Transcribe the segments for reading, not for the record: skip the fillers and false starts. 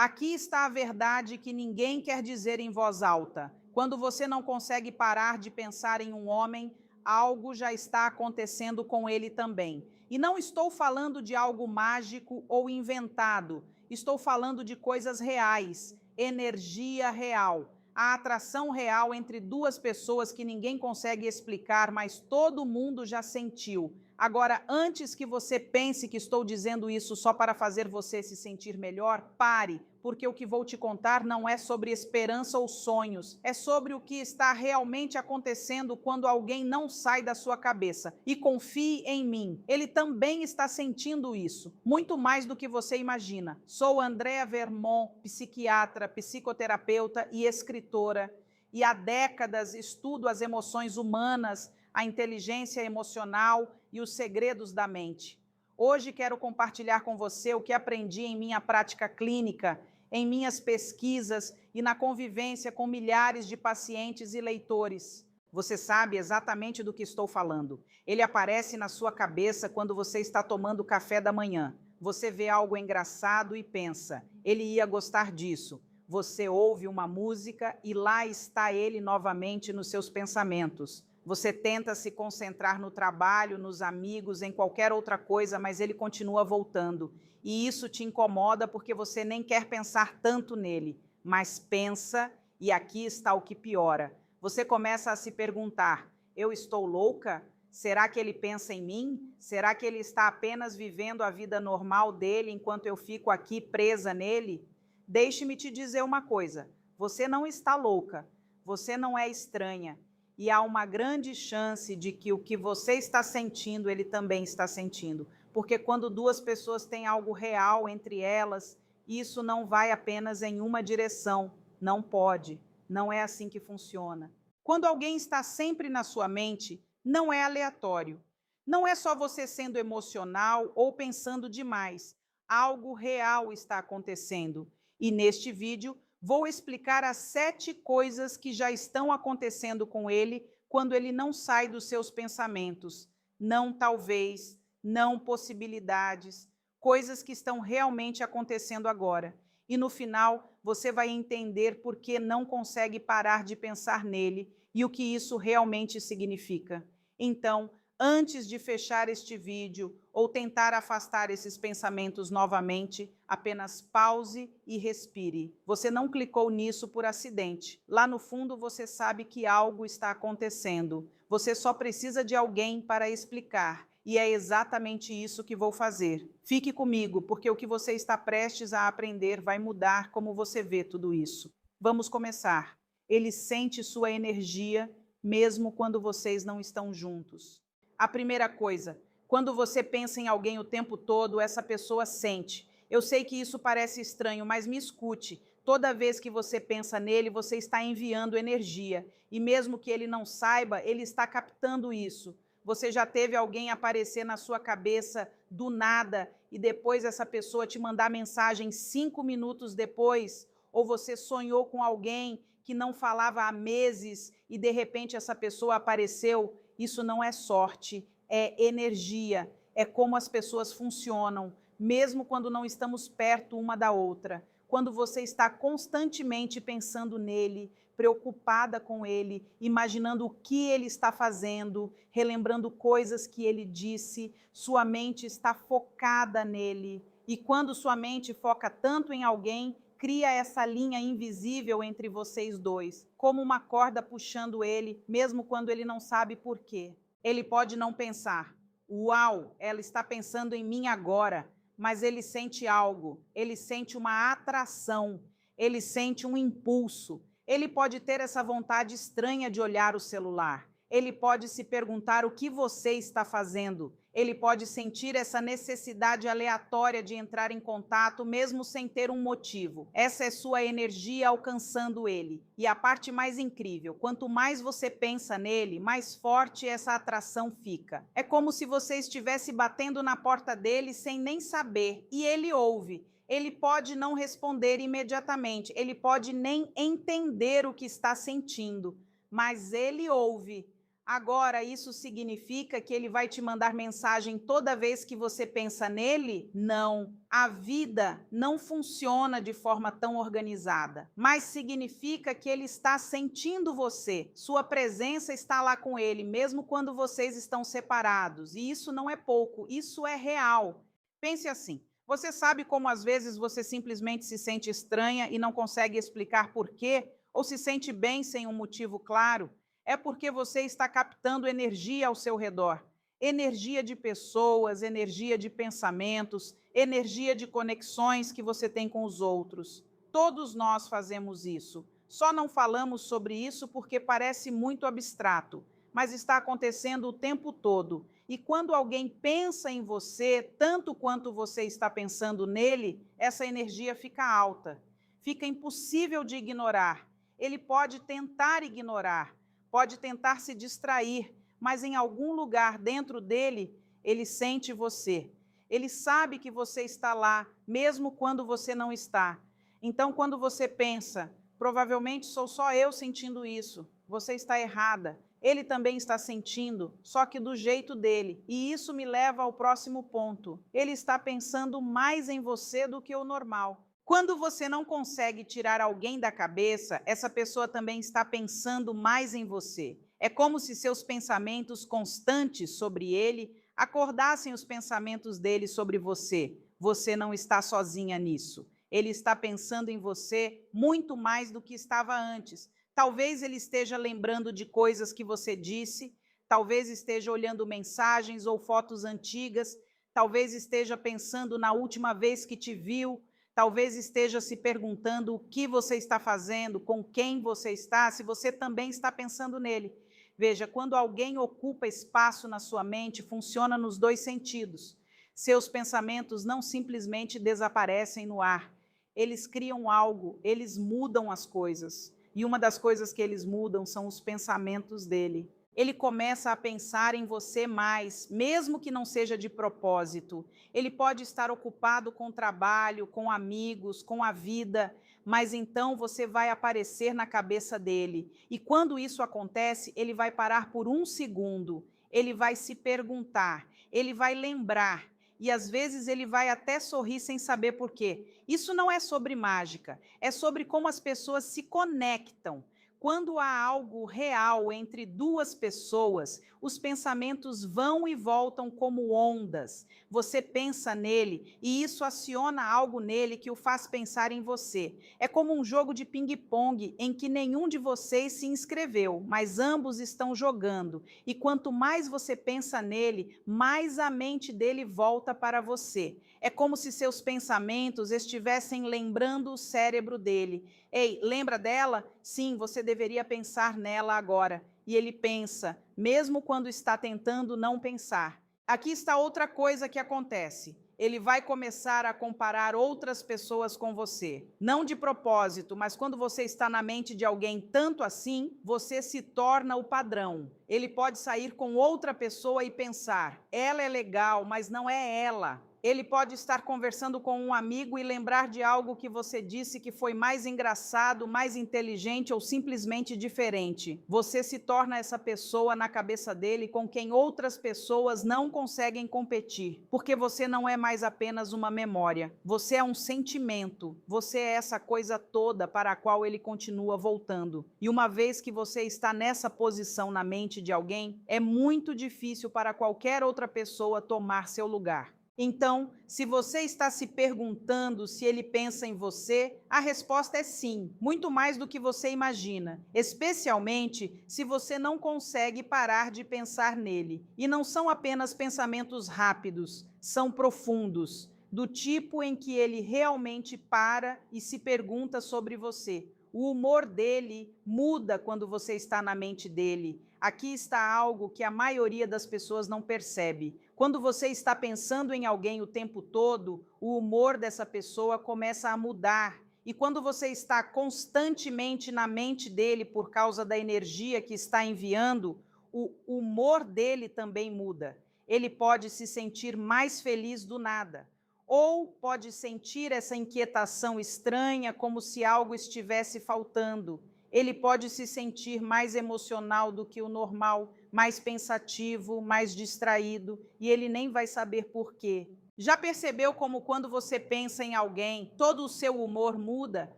Aqui está a verdade que ninguém quer dizer em voz alta. Quando você não consegue parar de pensar em um homem, algo já está acontecendo com ele também. E não estou falando de algo mágico ou inventado, estou falando de coisas reais, energia real, a atração real entre duas pessoas que ninguém consegue explicar, mas todo mundo já sentiu. Agora, antes que você pense que estou dizendo isso só para fazer você se sentir melhor, pare, porque o que vou te contar não é sobre esperança ou sonhos, é sobre o que está realmente acontecendo quando alguém não sai da sua cabeça. E confie em mim, ele também está sentindo isso, muito mais do que você imagina. Sou Andrea Vermont, psiquiatra, psicoterapeuta e escritora, e há décadas estudo as emoções humanas, a inteligência emocional e os segredos da mente. Hoje quero compartilhar com você o que aprendi em minha prática clínica, em minhas pesquisas e na convivência com milhares de pacientes e leitores. Você sabe exatamente do que estou falando. Ele aparece na sua cabeça quando você está tomando café da manhã. Você vê algo engraçado e pensa, ele ia gostar disso. Você ouve uma música e lá está ele novamente nos seus pensamentos. Você tenta se concentrar no trabalho, nos amigos, em qualquer outra coisa, mas ele continua voltando. E isso te incomoda porque você nem quer pensar tanto nele, mas pensa, e aqui está o que piora. Você começa a se perguntar, eu estou louca? Será que ele pensa em mim? Será que ele está apenas vivendo a vida normal dele enquanto eu fico aqui presa nele? Deixe-me te dizer uma coisa, você não está louca, você não é estranha. E há uma grande chance de que o que você está sentindo, ele também está sentindo. Porque quando duas pessoas têm algo real entre elas, isso não vai apenas em uma direção. Não pode. Não é assim que funciona. Quando alguém está sempre na sua mente, não é aleatório. Não é só você sendo emocional ou pensando demais. Algo real está acontecendo. E neste vídeo, vou explicar as 7 coisas que já estão acontecendo com ele quando ele não sai dos seus pensamentos. Não talvez, não possibilidades, coisas que estão realmente acontecendo agora. E no final, você vai entender por que não consegue parar de pensar nele e o que isso realmente significa. Então, antes de fechar este vídeo ou tentar afastar esses pensamentos novamente, apenas pause e respire. Você não clicou nisso por acidente. Lá no fundo você sabe que algo está acontecendo. Você só precisa de alguém para explicar. E é exatamente isso que vou fazer. Fique comigo, porque o que você está prestes a aprender vai mudar como você vê tudo isso. Vamos começar. Ele sente sua energia, mesmo quando vocês não estão juntos. A primeira coisa, quando você pensa em alguém o tempo todo, essa pessoa sente. Eu sei que isso parece estranho, mas me escute. Toda vez que você pensa nele, você está enviando energia. E mesmo que ele não saiba, ele está captando isso. Você já teve alguém aparecer na sua cabeça do nada e depois essa pessoa te mandar mensagem 5 minutos depois? Ou você sonhou com alguém que não falava há meses e de repente essa pessoa apareceu? Isso não é sorte, é energia, é como as pessoas funcionam, mesmo quando não estamos perto uma da outra. Quando você está constantemente pensando nele, preocupada com ele, imaginando o que ele está fazendo, relembrando coisas que ele disse, sua mente está focada nele. E quando sua mente foca tanto em alguém, cria essa linha invisível entre vocês dois, como uma corda puxando ele, mesmo quando ele não sabe por quê. Ele pode não pensar, uau, ela está pensando em mim agora, mas ele sente algo, ele sente uma atração, ele sente um impulso. Ele pode ter essa vontade estranha de olhar o celular. Ele pode se perguntar o que você está fazendo. Ele pode sentir essa necessidade aleatória de entrar em contato, mesmo sem ter um motivo. Essa é sua energia alcançando ele. E a parte mais incrível, quanto mais você pensa nele, mais forte essa atração fica. É como se você estivesse batendo na porta dele sem nem saber, e ele ouve. Ele pode não responder imediatamente, ele pode nem entender o que está sentindo, mas ele ouve. Agora, isso significa que ele vai te mandar mensagem toda vez que você pensa nele? Não. A vida não funciona de forma tão organizada, mas significa que ele está sentindo você. Sua presença está lá com ele, mesmo quando vocês estão separados. E isso não é pouco, isso é real. Pense assim. Você sabe como às vezes você simplesmente se sente estranha e não consegue explicar por quê? Ou se sente bem sem um motivo claro? É porque você está captando energia ao seu redor. Energia de pessoas, energia de pensamentos, energia de conexões que você tem com os outros. Todos nós fazemos isso. Só não falamos sobre isso porque parece muito abstrato, mas está acontecendo o tempo todo. E quando alguém pensa em você, tanto quanto você está pensando nele, essa energia fica alta. Fica impossível de ignorar. Ele pode tentar ignorar, pode tentar se distrair, mas em algum lugar dentro dele, ele sente você. Ele sabe que você está lá, mesmo quando você não está. Então, quando você pensa, provavelmente sou só eu sentindo isso, você está errada. Ele também está sentindo, só que do jeito dele. E isso me leva ao próximo ponto. Ele está pensando mais em você do que o normal. Quando você não consegue tirar alguém da cabeça, essa pessoa também está pensando mais em você. É como se seus pensamentos constantes sobre ele acordassem os pensamentos dele sobre você. Você não está sozinha nisso. Ele está pensando em você muito mais do que estava antes. Talvez ele esteja lembrando de coisas que você disse, talvez esteja olhando mensagens ou fotos antigas, talvez esteja pensando na última vez que te viu, talvez esteja se perguntando o que você está fazendo, com quem você está, se você também está pensando nele. Veja, quando alguém ocupa espaço na sua mente, funciona nos dois sentidos. Seus pensamentos não simplesmente desaparecem no ar, eles criam algo, eles mudam as coisas. E uma das coisas que eles mudam são os pensamentos dele. Ele começa a pensar em você mais, mesmo que não seja de propósito. Ele pode estar ocupado com o trabalho, com amigos, com a vida, mas então você vai aparecer na cabeça dele. E quando isso acontece, ele vai parar por um segundo, ele vai se perguntar, ele vai lembrar, e às vezes ele vai até sorrir sem saber por quê. Isso não é sobre mágica, é sobre como as pessoas se conectam. Quando há algo real entre duas pessoas, os pensamentos vão e voltam como ondas. Você pensa nele e isso aciona algo nele que o faz pensar em você. É como um jogo de ping-pong em que nenhum de vocês se inscreveu, mas ambos estão jogando. E quanto mais você pensa nele, mais a mente dele volta para você. É como se seus pensamentos estivessem lembrando o cérebro dele. Ei, lembra dela? Sim, você deveria pensar nela agora. E ele pensa, mesmo quando está tentando não pensar. Aqui está outra coisa que acontece. Ele vai começar a comparar outras pessoas com você. Não de propósito, mas quando você está na mente de alguém tanto assim, você se torna o padrão. Ele pode sair com outra pessoa e pensar, ela é legal, mas não é ela. Ele pode estar conversando com um amigo e lembrar de algo que você disse que foi mais engraçado, mais inteligente ou simplesmente diferente. Você se torna essa pessoa na cabeça dele com quem outras pessoas não conseguem competir, porque você não é mais apenas uma memória, você é um sentimento, você é essa coisa toda para a qual ele continua voltando. E uma vez que você está nessa posição na mente de alguém, é muito difícil para qualquer outra pessoa tomar seu lugar. Então, se você está se perguntando se ele pensa em você, a resposta é sim, muito mais do que você imagina, especialmente se você não consegue parar de pensar nele. E não são apenas pensamentos rápidos, são profundos, do tipo em que ele realmente para e se pergunta sobre você. O humor dele muda quando você está na mente dele. Aqui está algo que a maioria das pessoas não percebe. Quando você está pensando em alguém o tempo todo, o humor dessa pessoa começa a mudar. E quando você está constantemente na mente dele por causa da energia que está enviando, o humor dele também muda. Ele pode se sentir mais feliz do nada. Ou pode sentir essa inquietação estranha, como se algo estivesse faltando. Ele pode se sentir mais emocional do que o normal, mais pensativo, mais distraído, e ele nem vai saber por quê. Já percebeu como quando você pensa em alguém, todo o seu humor muda?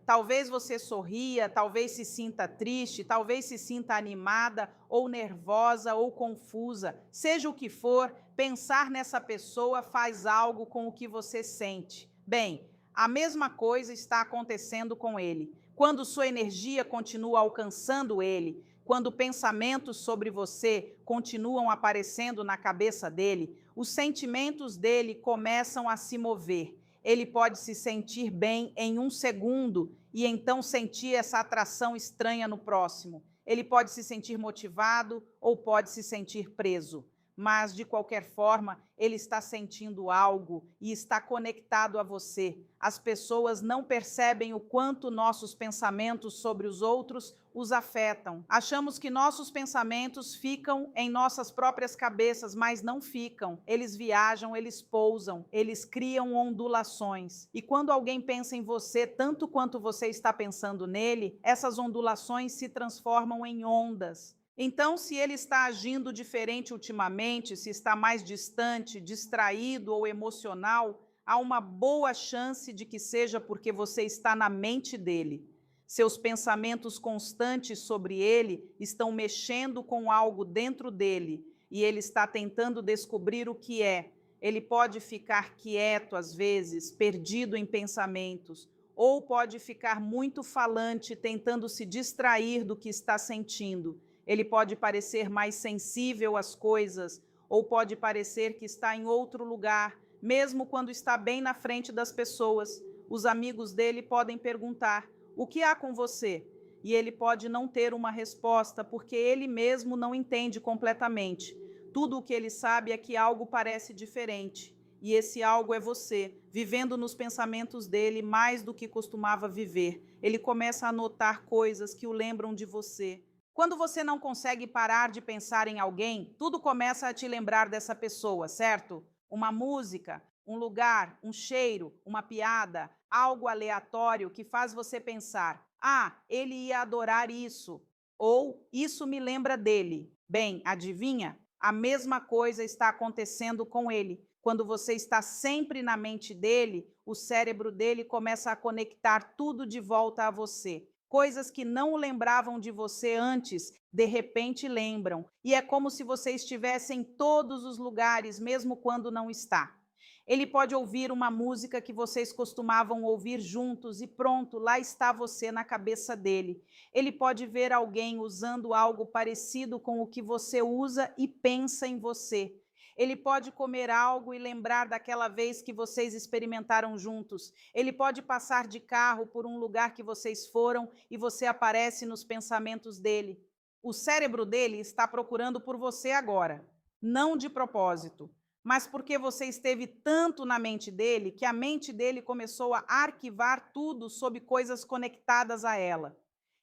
Talvez você sorria, talvez se sinta triste, talvez se sinta animada, ou nervosa, ou confusa. Seja o que for, pensar nessa pessoa faz algo com o que você sente. Bem, a mesma coisa está acontecendo com ele. Quando sua energia continua alcançando ele, quando pensamentos sobre você continuam aparecendo na cabeça dele, os sentimentos dele começam a se mover. Ele pode se sentir bem em um segundo e então sentir essa atração estranha no próximo. Ele pode se sentir motivado ou pode se sentir preso. Mas, de qualquer forma, ele está sentindo algo e está conectado a você. As pessoas não percebem o quanto nossos pensamentos sobre os outros os afetam. Achamos que nossos pensamentos ficam em nossas próprias cabeças, mas não ficam. Eles viajam, eles pousam, eles criam ondulações. E quando alguém pensa em você tanto quanto você está pensando nele, essas ondulações se transformam em ondas. Então, se ele está agindo diferente ultimamente, se está mais distante, distraído ou emocional, há uma boa chance de que seja porque você está na mente dele. Seus pensamentos constantes sobre ele estão mexendo com algo dentro dele e ele está tentando descobrir o que é. Ele pode ficar quieto às vezes, perdido em pensamentos, ou pode ficar muito falante, tentando se distrair do que está sentindo. Ele pode parecer mais sensível às coisas, ou pode parecer que está em outro lugar, mesmo quando está bem na frente das pessoas. Os amigos dele podem perguntar: o que há com você? E ele pode não ter uma resposta, porque ele mesmo não entende completamente. Tudo o que ele sabe é que algo parece diferente. E esse algo é você, vivendo nos pensamentos dele mais do que costumava viver. Ele começa a notar coisas que o lembram de você. Quando você não consegue parar de pensar em alguém, tudo começa a te lembrar dessa pessoa, certo? Uma música, um lugar, um cheiro, uma piada, algo aleatório que faz você pensar: ah, ele ia adorar isso, ou isso me lembra dele. Bem, adivinha? A mesma coisa está acontecendo com ele. Quando você está sempre na mente dele, o cérebro dele começa a conectar tudo de volta a você. Coisas que não lembravam de você antes, de repente lembram. E é como se você estivesse em todos os lugares, mesmo quando não está. Ele pode ouvir uma música que vocês costumavam ouvir juntos e pronto, lá está você na cabeça dele. Ele pode ver alguém usando algo parecido com o que você usa e pensa em você. Ele pode comer algo e lembrar daquela vez que vocês experimentaram juntos. Ele pode passar de carro por um lugar que vocês foram e você aparece nos pensamentos dele. O cérebro dele está procurando por você agora, não de propósito, mas porque você esteve tanto na mente dele que a mente dele começou a arquivar tudo sob coisas conectadas a ela.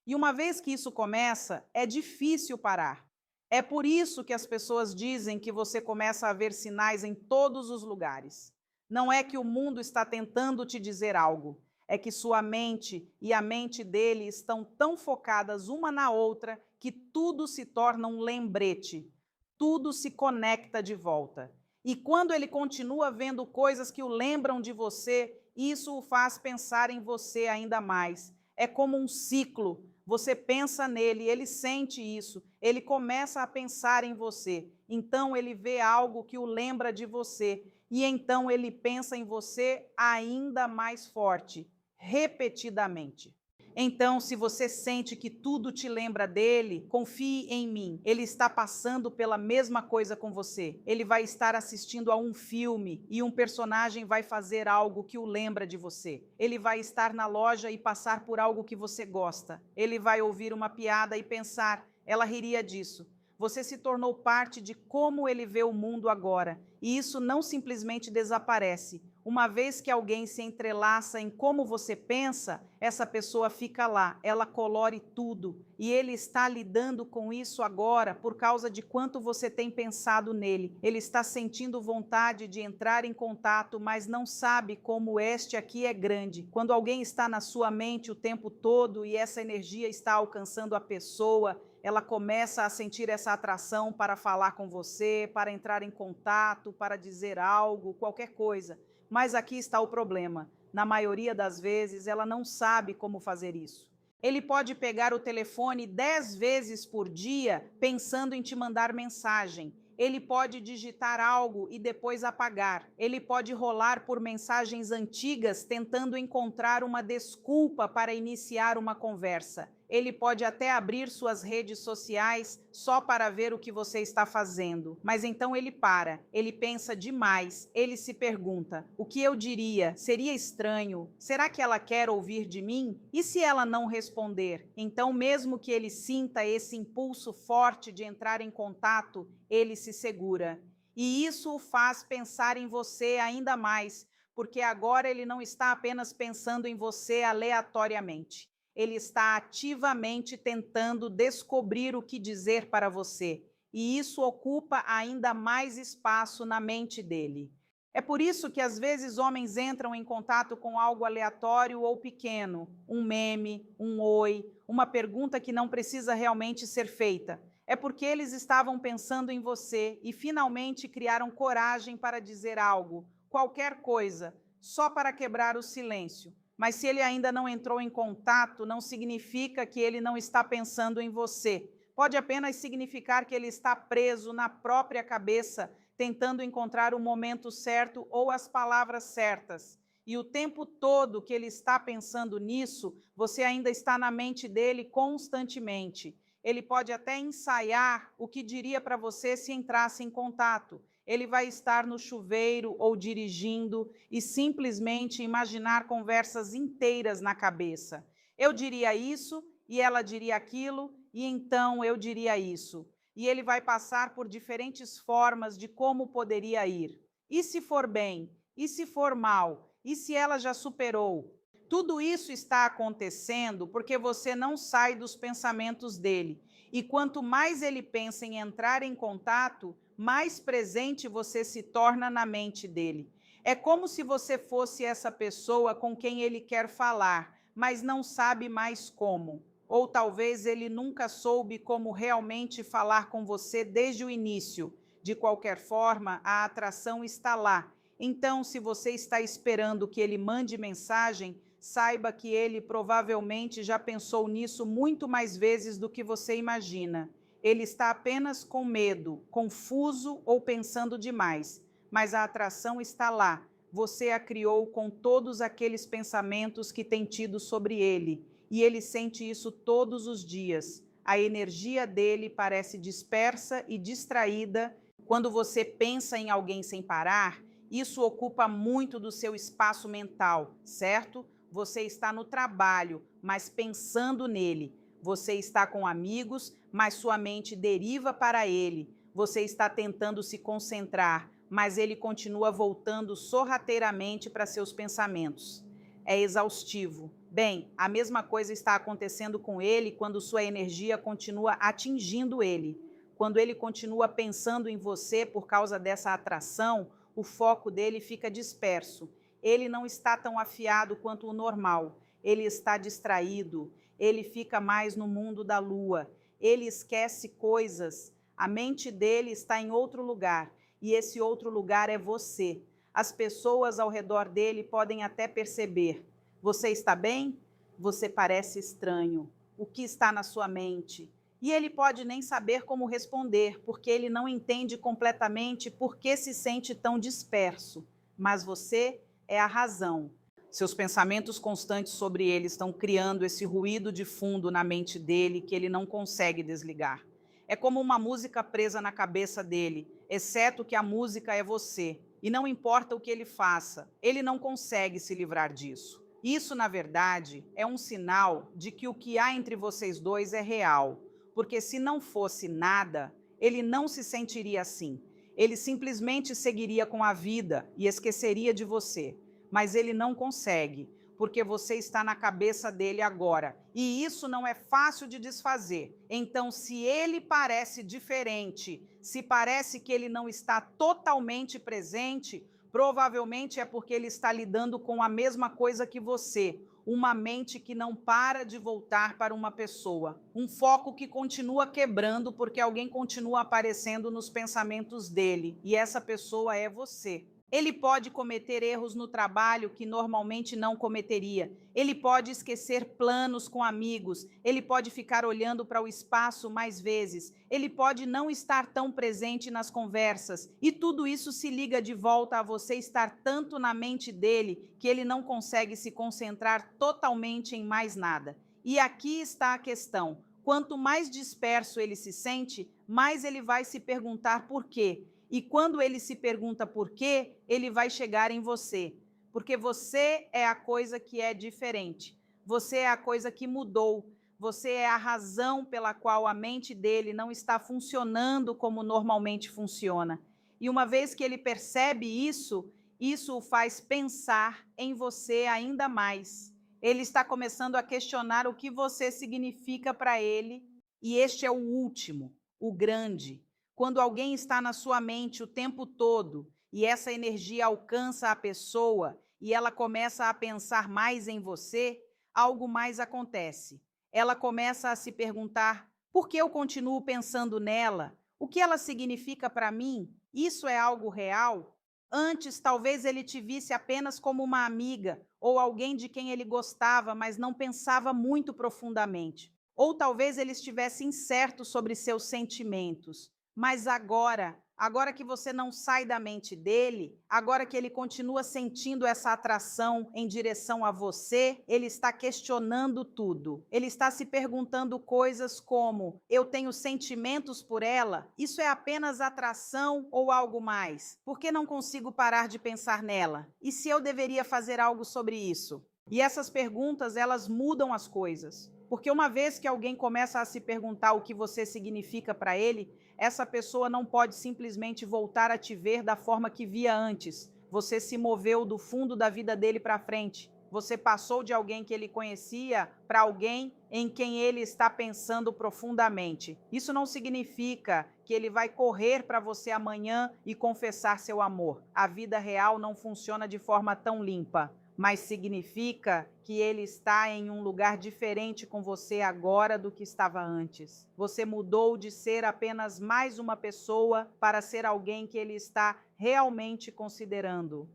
E uma vez que isso começa, é difícil parar. É por isso que as pessoas dizem que você começa a ver sinais em todos os lugares. Não é que o mundo está tentando te dizer algo, é que sua mente e a mente dele estão tão focadas uma na outra que tudo se torna um lembrete, tudo se conecta de volta. E quando ele continua vendo coisas que o lembram de você, isso o faz pensar em você ainda mais. É como um ciclo. Você pensa nele, ele sente isso, ele começa a pensar em você. Então ele vê algo que o lembra de você. E então ele pensa em você ainda mais forte, repetidamente. Então, se você sente que tudo te lembra dele, confie em mim. Ele está passando pela mesma coisa com você. Ele vai estar assistindo a um filme e um personagem vai fazer algo que o lembra de você. Ele vai estar na loja e passar por algo que você gosta. Ele vai ouvir uma piada e pensar: ela riria disso. Você se tornou parte de como ele vê o mundo agora. E isso não simplesmente desaparece. Uma vez que alguém se entrelaça em como você pensa, essa pessoa fica lá, ela colore tudo. E ele está lidando com isso agora por causa de quanto você tem pensado nele. Ele está sentindo vontade de entrar em contato, mas não sabe como este aqui é grande. Quando alguém está na sua mente o tempo todo e essa energia está alcançando a pessoa, ela começa a sentir essa atração para falar com você, para entrar em contato, para dizer algo, qualquer coisa. Mas aqui está o problema. Na maioria das vezes, ela não sabe como fazer isso. Ele pode pegar o telefone 10 vezes por dia pensando em te mandar mensagem. Ele pode digitar algo e depois apagar. Ele pode rolar por mensagens antigas tentando encontrar uma desculpa para iniciar uma conversa. Ele pode até abrir suas redes sociais só para ver o que você está fazendo. Mas então ele para, ele pensa demais, ele se pergunta: o que eu diria? Seria estranho? Será que ela quer ouvir de mim? E se ela não responder? Então, mesmo que ele sinta esse impulso forte de entrar em contato, ele se segura. E isso o faz pensar em você ainda mais, porque agora ele não está apenas pensando em você aleatoriamente. Ele está ativamente tentando descobrir o que dizer para você, e isso ocupa ainda mais espaço na mente dele. É por isso que às vezes homens entram em contato com algo aleatório ou pequeno, um meme, um oi, uma pergunta que não precisa realmente ser feita. É porque eles estavam pensando em você e finalmente criaram coragem para dizer algo, qualquer coisa, só para quebrar o silêncio. Mas se ele ainda não entrou em contato, não significa que ele não está pensando em você. Pode apenas significar que ele está preso na própria cabeça, tentando encontrar o momento certo ou as palavras certas. E o tempo todo que ele está pensando nisso, você ainda está na mente dele constantemente. Ele pode até ensaiar o que diria para você se entrasse em contato. Ele vai estar no chuveiro ou dirigindo e simplesmente imaginar conversas inteiras na cabeça. Eu diria isso e ela diria aquilo e então eu diria isso. E ele vai passar por diferentes formas de como poderia ir. E se for bem? E se for mal? E se ela já superou? Tudo isso está acontecendo porque você não sai dos pensamentos dele. E quanto mais ele pensa em entrar em contato, mais presente você se torna na mente dele. É como se você fosse essa pessoa com quem ele quer falar, mas não sabe mais como. Ou talvez ele nunca soube como realmente falar com você desde o início. De qualquer forma, a atração está lá. Então, se você está esperando que ele mande mensagem, saiba que ele provavelmente já pensou nisso muito mais vezes do que você imagina. Ele está apenas com medo, confuso ou pensando demais, mas a atração está lá. Você a criou com todos aqueles pensamentos que tem tido sobre ele, e ele sente isso todos os dias. A energia dele parece dispersa e distraída. Quando você pensa em alguém sem parar, isso ocupa muito do seu espaço mental, certo? Você está no trabalho, mas pensando nele. Você está com amigos, mas sua mente deriva para ele. Você está tentando se concentrar, mas ele continua voltando sorrateiramente para seus pensamentos. É exaustivo. Bem, a mesma coisa está acontecendo com ele quando sua energia continua atingindo ele. Quando ele continua pensando em você por causa dessa atração, o foco dele fica disperso. Ele não está tão afiado quanto o normal. Ele está distraído. Ele fica mais no mundo da lua. Ele esquece coisas. A mente dele está em outro lugar. E esse outro lugar é você. As pessoas ao redor dele podem até perceber. Você está bem? Você parece estranho. O que está na sua mente? E ele pode nem saber como responder, porque ele não entende completamente por que se sente tão disperso. Mas você é a razão. Seus pensamentos constantes sobre ele estão criando esse ruído de fundo na mente dele que ele não consegue desligar. É como uma música presa na cabeça dele, exceto que a música é você. E não importa o que ele faça, ele não consegue se livrar disso. Isso, na verdade, é um sinal de que o que há entre vocês dois é real. Porque se não fosse nada, ele não se sentiria assim. Ele simplesmente seguiria com a vida e esqueceria de você. Mas ele não consegue, porque você está na cabeça dele agora. E isso não é fácil de desfazer. Então, se ele parece diferente, se parece que ele não está totalmente presente, provavelmente é porque ele está lidando com a mesma coisa que você. Uma mente que não para de voltar para uma pessoa. Um foco que continua quebrando porque alguém continua aparecendo nos pensamentos dele. E essa pessoa é você. Ele pode cometer erros no trabalho que normalmente não cometeria. Ele pode esquecer planos com amigos. Ele pode ficar olhando para o espaço mais vezes. Ele pode não estar tão presente nas conversas. E tudo isso se liga de volta a você estar tanto na mente dele que ele não consegue se concentrar totalmente em mais nada. E aqui está a questão. Quanto mais disperso ele se sente, mais ele vai se perguntar por quê. E quando ele se pergunta por quê, ele vai chegar em você. Porque você é a coisa que é diferente. Você é a coisa que mudou. Você é a razão pela qual a mente dele não está funcionando como normalmente funciona. E uma vez que ele percebe isso, isso o faz pensar em você ainda mais. Ele está começando a questionar o que você significa para ele. E este é o último, o grande. Quando alguém está na sua mente o tempo todo e essa energia alcança a pessoa e ela começa a pensar mais em você, algo mais acontece. Ela começa a se perguntar: por que eu continuo pensando nela? O que ela significa para mim? Isso é algo real? Antes, talvez ele te visse apenas como uma amiga ou alguém de quem ele gostava, mas não pensava muito profundamente. Ou talvez ele estivesse incerto sobre seus sentimentos. Mas agora que você não sai da mente dele, agora que ele continua sentindo essa atração em direção a você, ele está questionando tudo. Ele está se perguntando coisas como: eu tenho sentimentos por ela? Isso é apenas atração ou algo mais? Por que não consigo parar de pensar nela? E se eu deveria fazer algo sobre isso? E essas perguntas, elas mudam as coisas. Porque uma vez que alguém começa a se perguntar o que você significa para ele, essa pessoa não pode simplesmente voltar a te ver da forma que via antes. Você se moveu do fundo da vida dele para frente. Você passou de alguém que ele conhecia para alguém em quem ele está pensando profundamente. Isso não significa que ele vai correr para você amanhã e confessar seu amor. A vida real não funciona de forma tão limpa, mas significa que ele está em um lugar diferente com você agora do que estava antes. Você mudou de ser apenas mais uma pessoa para ser alguém que ele está realmente considerando.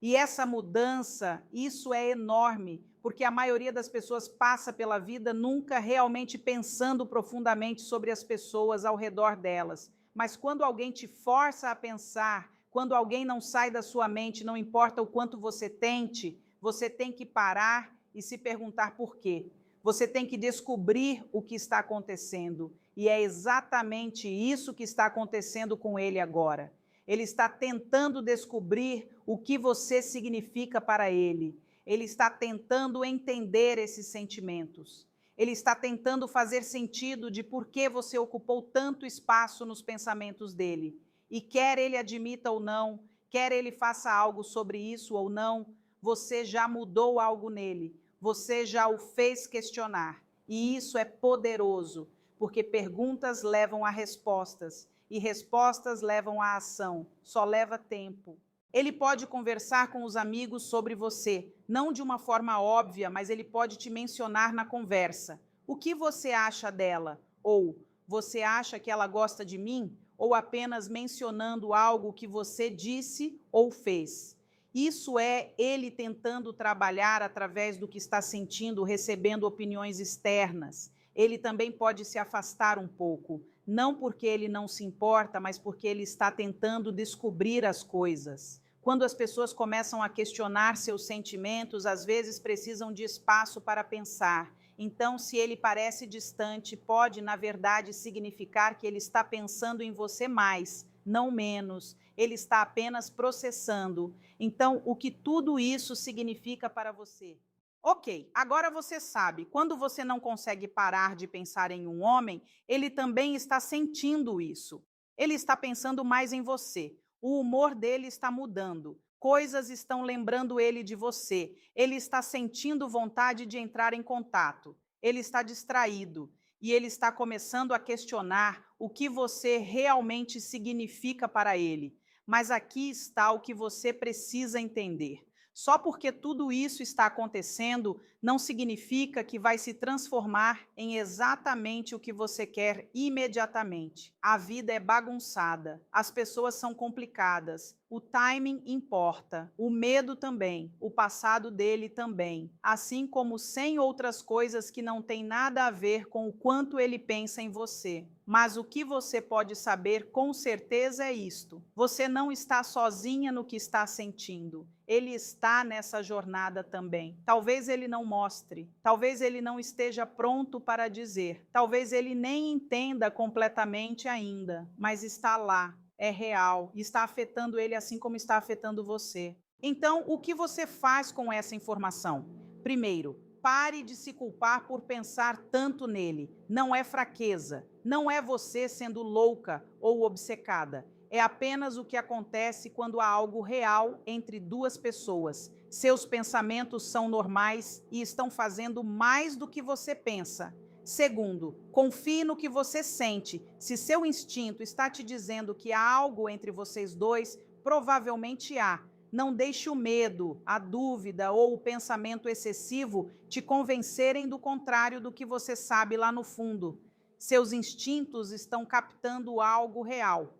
E essa mudança, isso é enorme, porque a maioria das pessoas passa pela vida nunca realmente pensando profundamente sobre as pessoas ao redor delas. Mas quando alguém te força a pensar, quando alguém não sai da sua mente, não importa o quanto você tente, você tem que parar e se perguntar por quê. Você tem que descobrir o que está acontecendo. E é exatamente isso que está acontecendo com ele agora. Ele está tentando descobrir o que você significa para ele. Ele está tentando entender esses sentimentos. Ele está tentando fazer sentido de por que você ocupou tanto espaço nos pensamentos dele. E quer ele admita ou não, quer ele faça algo sobre isso ou não, você já mudou algo nele, você já o fez questionar. E isso é poderoso, porque perguntas levam a respostas, e respostas levam à ação, só leva tempo. Ele pode conversar com os amigos sobre você, não de uma forma óbvia, mas ele pode te mencionar na conversa. O que você acha dela? Ou, você acha que ela gosta de mim? Ou apenas mencionando algo que você disse ou fez. Isso é ele tentando trabalhar através do que está sentindo, recebendo opiniões externas. Ele também pode se afastar um pouco, não porque ele não se importa, mas porque ele está tentando descobrir as coisas. Quando as pessoas começam a questionar seus sentimentos, às vezes precisam de espaço para pensar. Então, se ele parece distante, pode, na verdade, significar que ele está pensando em você mais, não menos. Ele está apenas processando. Então, o que tudo isso significa para você? Ok, agora você sabe, quando você não consegue parar de pensar em um homem, ele também está sentindo isso. Ele está pensando mais em você. O humor dele está mudando. Coisas estão lembrando ele de você. Ele está sentindo vontade de entrar em contato. Ele está distraído e ele está começando a questionar o que você realmente significa para ele. Mas aqui está o que você precisa entender. Só porque tudo isso está acontecendo, não significa que vai se transformar em exatamente o que você quer imediatamente. A vida é bagunçada, as pessoas são complicadas, o timing importa, o medo também, o passado dele também, assim como 100 outras coisas que não têm nada a ver com o quanto ele pensa em você. Mas o que você pode saber com certeza é isto: você não está sozinha no que está sentindo. Ele está nessa jornada também. Talvez ele não mostre, talvez ele não esteja pronto para dizer, talvez ele nem entenda completamente ainda, mas está lá, é real, e está afetando ele assim como está afetando você. Então, o que você faz com essa informação? Primeiro, pare de se culpar por pensar tanto nele. Não é fraqueza, não é você sendo louca ou obcecada. É apenas o que acontece quando há algo real entre duas pessoas. Seus pensamentos são normais e estão fazendo mais do que você pensa. Segundo, confie no que você sente. Se seu instinto está te dizendo que há algo entre vocês dois, provavelmente há. Não deixe o medo, a dúvida ou o pensamento excessivo te convencerem do contrário do que você sabe lá no fundo. Seus instintos estão captando algo real.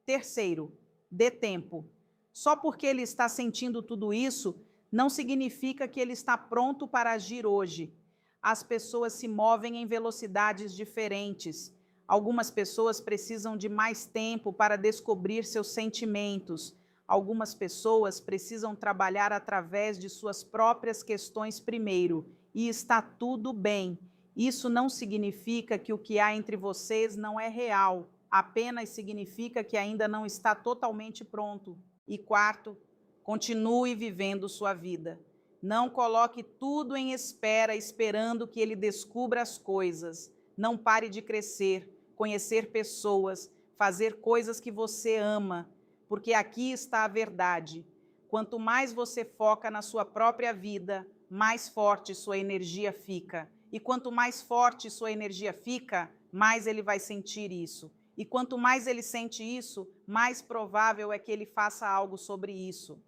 Terceiro, dê tempo. Só porque ele está sentindo tudo isso, não significa que ele está pronto para agir hoje. As pessoas se movem em velocidades diferentes. Algumas pessoas precisam de mais tempo para descobrir seus sentimentos. Algumas pessoas precisam trabalhar através de suas próprias questões primeiro. E está tudo bem. Isso não significa que o que há entre vocês não é real. Apenas significa que ainda não está totalmente pronto. E quarto, continue vivendo sua vida. Não coloque tudo em espera, esperando que ele descubra as coisas. Não pare de crescer, conhecer pessoas, fazer coisas que você ama, porque aqui está a verdade. Quanto mais você foca na sua própria vida, mais forte sua energia fica. E quanto mais forte sua energia fica, mais ele vai sentir isso. E quanto mais ele sente isso, mais provável é que ele faça algo sobre isso.